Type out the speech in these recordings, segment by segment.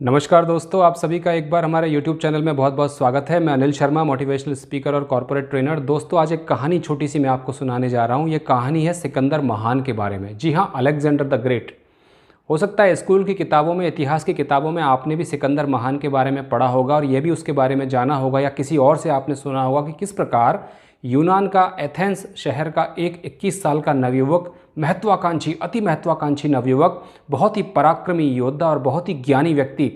नमस्कार दोस्तों, आप सभी का एक बार हमारे YouTube चैनल में बहुत बहुत स्वागत है। मैं अनिल शर्मा, मोटिवेशनल स्पीकर और कॉर्पोरेट ट्रेनर। दोस्तों, आज एक कहानी छोटी सी मैं आपको सुनाने जा रहा हूँ। ये कहानी है सिकंदर महान के बारे में। जी हाँ, अलेक्जेंडर द ग्रेट। हो सकता है स्कूल की किताबों में, इतिहास की किताबों में आपने भी सिकंदर महान के बारे में पढ़ा होगा और ये भी उसके बारे में जाना होगा, या किसी और से आपने सुना होगा कि किस प्रकार यूनान का एथेंस शहर का एक 21 साल का नवयुवक, महत्वाकांक्षी, अति महत्वाकांक्षी नवयुवक, बहुत ही पराक्रमी योद्धा और बहुत ही ज्ञानी व्यक्ति,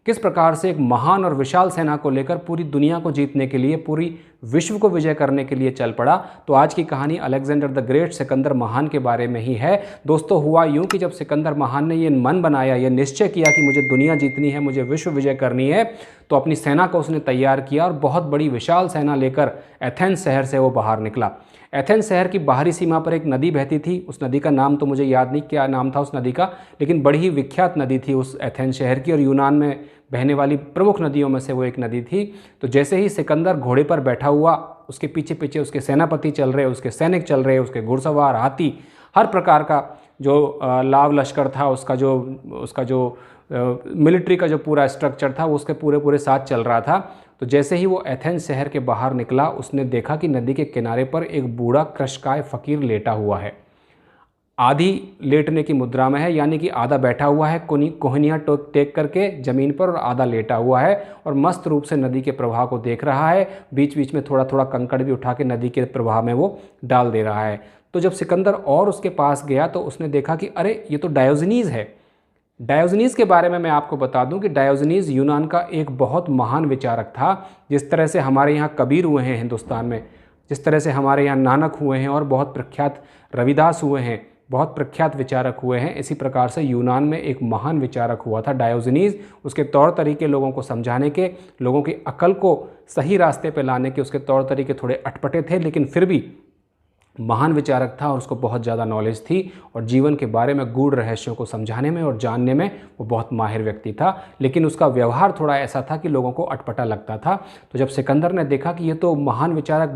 किस प्रकार से एक महान और विशाल सेना को लेकर पूरी दुनिया को जीतने के लिए, पूरी विश्व को विजय करने के लिए चल पड़ा। तो आज की कहानी अलेक्जेंडर द ग्रेट, सिकंदर महान के बारे में ही है। दोस्तों, हुआ यूं कि जब सिकंदर महान ने ये मन बनाया, ये निश्चय किया कि मुझे दुनिया जीतनी है, मुझे विश्व विजय करनी है, तो अपनी सेना को उसने तैयार किया और बहुत बड़ी विशाल सेना लेकर एथेंस शहर से वो बाहर निकला। एथेंस शहर की बाहरी सीमा पर एक नदी बहती थी। उस नदी का नाम तो मुझे याद नहीं क्या नाम था उस नदी का, लेकिन बड़ी ही विख्यात नदी थी उस एथेंस शहर की, और यूनान में बहने वाली प्रमुख नदियों में से वो एक नदी थी। तो जैसे ही सिकंदर घोड़े पर बैठा हुआ, उसके पीछे पीछे उसके सेनापति चल रहे, उसके सैनिक चल रहे, उसके घुड़सवार, हाथी, हर प्रकार का जो लाव लश्कर था, उसका जो मिलिट्री का जो पूरा स्ट्रक्चर था वो उसके पूरे पूरे साथ चल रहा था। तो जैसे ही वो एथेंस शहर के बाहर निकला, उसने देखा कि नदी के किनारे पर एक बूढ़ा कृशकाय फकीर लेटा हुआ है। आधी लेटने की मुद्रा में है, यानी कि आधा बैठा हुआ है कोहनियाँ टेक करके ज़मीन पर, और आधा लेटा हुआ है और मस्त रूप से नदी के प्रवाह को देख रहा है। बीच बीच में थोड़ा थोड़ा कंकड़ भी उठा के नदी के प्रवाह में वो डाल दे रहा है। तो जब सिकंदर और उसके पास गया तो उसने देखा कि अरे, ये तो डायोजनीज है। डायोजनीज के बारे में मैं आपको बता दूं कि डायोजनीज यूनान का एक बहुत महान विचारक था। जिस तरह से हमारे यहाँ कबीर हुए हैं हिंदुस्तान में, जिस तरह से हमारे यहाँ नानक हुए हैं और बहुत प्रख्यात रविदास हुए हैं, बहुत प्रख्यात विचारक हुए हैं, इसी प्रकार से यूनान में एक महान विचारक हुआ था डायोजनीज। उसके तौर तरीके लोगों को समझाने के, लोगों की अकल को सही रास्ते पर लाने के उसके तौर तरीके थोड़े अटपटे थे, लेकिन फिर भी महान विचारक था और उसको बहुत ज़्यादा नॉलेज थी, और जीवन के बारे में गूढ़ रहस्यों को समझाने में और जानने में वो बहुत माहिर व्यक्ति था। लेकिन उसका व्यवहार थोड़ा ऐसा था कि लोगों को अटपटा लगता था। तो जब सिकंदर ने देखा कि ये तो महान विचारक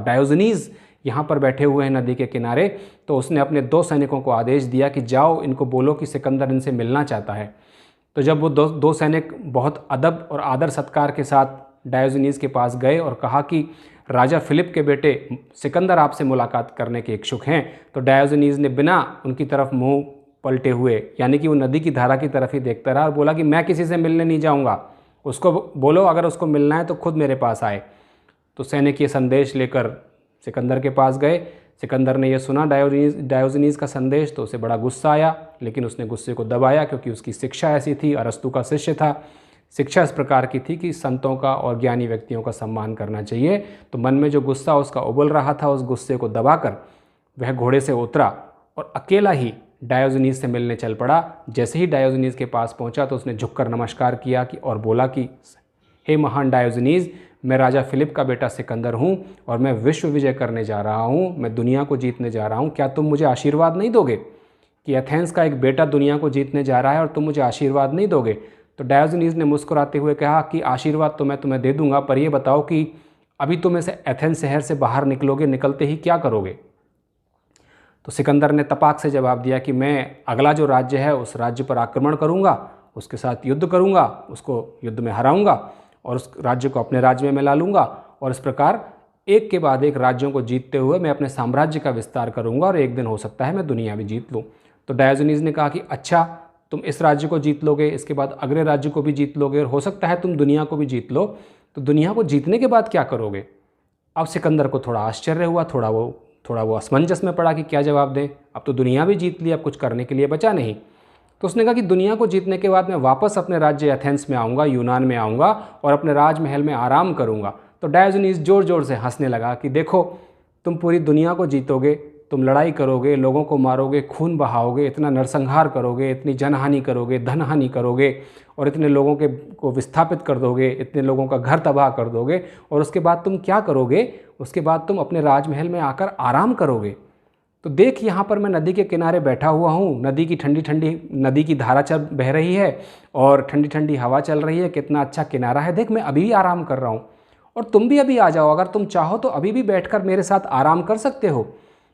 डायोजनीज यहाँ पर बैठे हुए हैं नदी के किनारे, तो उसने अपने 2 सैनिकों को आदेश दिया कि जाओ, इनको बोलो कि सिकंदर इनसे मिलना चाहता है। तो जब वो दो सैनिक बहुत अदब और आदर सत्कार के साथ डायोजनीज के पास गए और कहा कि राजा फिलिप के बेटे सिकंदर आपसे मुलाकात करने के इच्छुक हैं, तो डायोजनीज ने बिना उनकी तरफ मुंह पलटे हुए, यानी कि वो नदी की धारा की तरफ ही देखता रहा और बोला कि मैं किसी से मिलने नहीं जाऊंगा, उसको बोलो अगर उसको मिलना है तो खुद मेरे पास आए। तो सैनिक ये संदेश लेकर सिकंदर के पास गए। सिकंदर ने यह सुना डायोजनीज का संदेश, तो उसे बड़ा गुस्सा आया, लेकिन उसने गुस्से को दबाया, क्योंकि उसकी शिक्षा ऐसी थी, अरस्तु का शिष्य था। शिक्षा इस प्रकार की थी कि संतों का और ज्ञानी व्यक्तियों का सम्मान करना चाहिए। तो मन में जो गुस्सा उसका उबल रहा था, उस गुस्से को दबाकर वह घोड़े से उतरा और अकेला ही डायोजनीज से मिलने चल पड़ा। जैसे ही डायोजनीज के पास पहुंचा तो उसने झुककर नमस्कार किया और बोला कि हे महान डायोजनीज, मैं राजा फिलिप का बेटा सिकंदर हूँ और मैं विश्व विजय करने जा रहा हूँ, मैं दुनिया को जीतने जा रहा हूँ। क्या तुम मुझे आशीर्वाद नहीं दोगे कि एथेंस का एक बेटा दुनिया को जीतने जा रहा है और तुम मुझे आशीर्वाद नहीं दोगे? तो डायोजनीज ने मुस्कुराते हुए कहा कि आशीर्वाद तो मैं तुम्हें दे दूंगा, पर यह बताओ कि अभी तुम इस एथेंस शहर से बाहर निकलोगे, निकलते ही क्या करोगे? तो सिकंदर ने तपाक से जवाब दिया कि मैं अगला जो राज्य है उस राज्य पर आक्रमण करूंगा, उसके साथ युद्ध करूंगा, उसको युद्ध में हराऊंगा और उस राज्य को अपने राज्य में मिला लूँगा, और इस प्रकार एक के बाद एक राज्यों को जीतते हुए मैं अपने साम्राज्य का विस्तार करूँगा और एक दिन हो सकता है मैं दुनिया भी जीत लूँ। तो डायोजनीज ने कहा कि अच्छा, तुम इस राज्य को जीत लोगे, इसके बाद अगले राज्य को भी जीत लोगे, और हो सकता है तुम दुनिया को भी जीत लो, तो दुनिया को जीतने के बाद क्या करोगे? अब सिकंदर को थोड़ा आश्चर्य हुआ, थोड़ा वो असमंजस में पड़ा कि क्या जवाब दें। अब तो दुनिया भी जीत ली, अब कुछ करने के लिए बचा नहीं। तो उसने कहा कि दुनिया को जीतने के बाद मैं वापस अपने राज्य एथेंस में आऊँगा, यूनान में आऊँगा और अपने राजमहल में आराम करूँगा। तो डायोजनीज ज़ोर ज़ोर से हंसने लगा कि देखो, तुम पूरी दुनिया को जीतोगे, तुम लड़ाई करोगे, लोगों को मारोगे, खून बहाओगे, इतना नरसंहार करोगे, इतनी जनहानि करोगे, धनहानि करोगे, और इतने लोगों को विस्थापित कर दोगे, इतने लोगों का घर तबाह कर दोगे, और उसके बाद तुम क्या करोगे? उसके बाद तुम अपने राजमहल में आकर आराम करोगे। तो देख, यहाँ पर मैं नदी के किनारे बैठा हुआ हूँ, नदी की ठंडी ठंडी नदी की धारा चल बह रही है और ठंडी ठंडी हवा चल रही है, कितना अच्छा किनारा है, देख मैं अभी भी आराम कर रहा हूँ, और तुम भी अभी आ जाओ, अगर तुम चाहो तो अभी भी बैठकर मेरे साथ आराम कर सकते हो।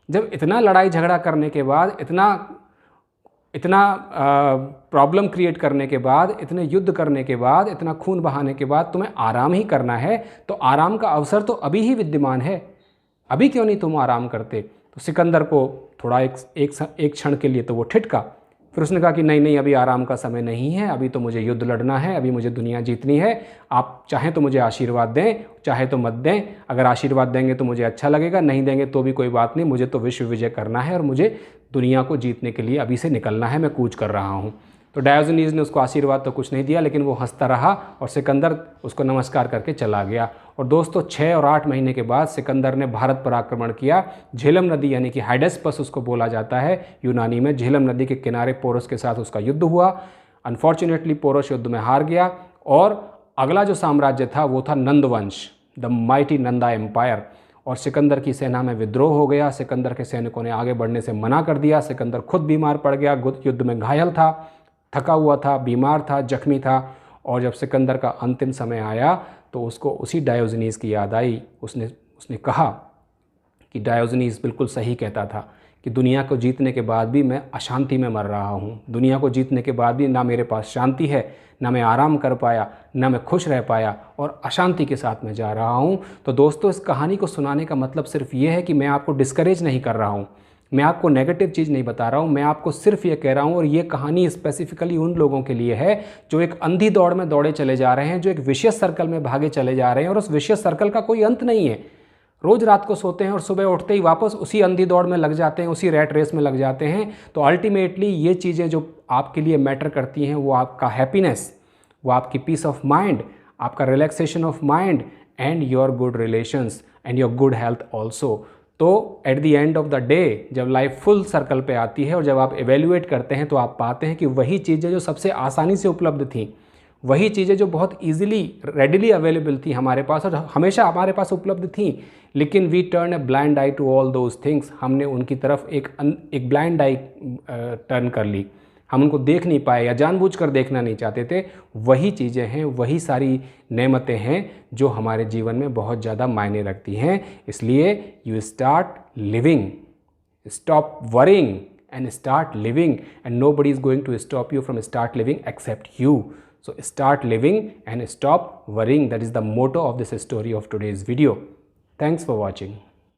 जब इतना लड़ाई झगड़ा करने के बाद, इतना इतना प्रॉब्लम क्रिएट करने के बाद, इतने युद्ध करने के बाद, इतना खून बहाने के बाद तुम्हें आराम ही करना है, तो आराम का अवसर तो अभी ही विद्यमान है, अभी क्यों नहीं तुम आराम करते। तो सिकंदर को थोड़ा एक क्षण के लिए तो वो ठिठका, फिर उसने कहा कि नहीं नहीं, अभी आराम का समय नहीं है, अभी तो मुझे युद्ध लड़ना है, अभी मुझे दुनिया जीतनी है। आप चाहें तो मुझे आशीर्वाद दें, चाहे तो मत दें। अगर आशीर्वाद देंगे तो मुझे अच्छा लगेगा, नहीं देंगे तो भी कोई बात नहीं, मुझे तो विश्व विजय करना है और मुझे दुनिया को जीतने के लिए अभी से निकलना है, मैं कूच कर रहा हूँ। तो डायोजनीज ने उसको आशीर्वाद तो कुछ नहीं दिया, लेकिन वो हंसता रहा और सिकंदर उसको नमस्कार करके चला गया। और दोस्तों 6 और 8 महीने के बाद सिकंदर ने भारत पर आक्रमण किया। झेलम नदी यानी कि हाइडेस्पस उसको बोला जाता है यूनानी में, झेलम नदी के किनारे पोरस के साथ उसका युद्ध हुआ। अनफॉर्चुनेटली पोरस युद्ध में हार गया और अगला जो साम्राज्य था वो था नंदवंश, द माइटी नंदा एम्पायर। और सिकंदर की सेना में विद्रोह हो गया। सिकंदर के सैनिकों ने आगे बढ़ने से मना कर दिया। सिकंदर खुद बीमार पड़ गया, युद्ध में घायल था, थका हुआ था, बीमार था, जख्मी था। और जब सिकंदर का अंतिम समय आया तो उसको उसी डायोजनीज की याद आई। उसने कहा कि डायोजनीज बिल्कुल सही कहता था कि दुनिया को जीतने के बाद भी मैं अशांति में मर रहा हूँ। दुनिया को जीतने के बाद भी ना मेरे पास शांति है, ना मैं आराम कर पाया, ना मैं खुश रह पाया और अशांति के साथ मैं जा रहा हूँ। तो दोस्तों, इस कहानी को सुनाने का मतलब सिर्फ ये है कि मैं आपको डिस्करेज नहीं कर रहा हूँ, मैं आपको नेगेटिव चीज़ नहीं बता रहा हूँ, मैं आपको सिर्फ ये कह रहा हूँ। और ये कहानी स्पेसिफिकली उन लोगों के लिए है जो एक अंधी दौड़ में दौड़े चले जा रहे हैं, जो एक विशियस सर्कल में भागे चले जा रहे हैं और उस विशियस सर्कल का कोई अंत नहीं है। रोज़ रात को सोते हैं और सुबह उठते ही वापस उसी अंधी दौड़ में लग जाते हैं, उसी रैट रेस में लग जाते हैं। तो अल्टीमेटली ये चीज़ें जो आपके लिए मैटर करती हैं वो आपका हैप्पीनेस, वो आपकी पीस ऑफ माइंड, आपका relaxation of mind and your good relations and your good health also. तो at the end of the day जब लाइफ फुल सर्कल पे आती है और जब आप एवेल्युएट करते हैं तो आप पाते हैं कि वही चीज़ें जो सबसे आसानी से उपलब्ध थी, वही चीज़ें जो बहुत ईजिली रेडिली अवेलेबल थी हमारे पास और हमेशा हमारे पास उपलब्ध थी, लेकिन we turn a blind eye to all those things. हमने उनकी तरफ एक ब्लाइंड आई टर्न कर ली, हम उनको देख नहीं पाए या जानबूझकर देखना नहीं चाहते थे। वही चीज़ें हैं, वही सारी नेमतें हैं जो हमारे जीवन में बहुत ज़्यादा मायने रखती हैं। इसलिए you start living, stop worrying and start living, and nobody is going to stop you from start living except you. So start living and stop worrying. That is the motto of this story of today's video. Thanks for watching.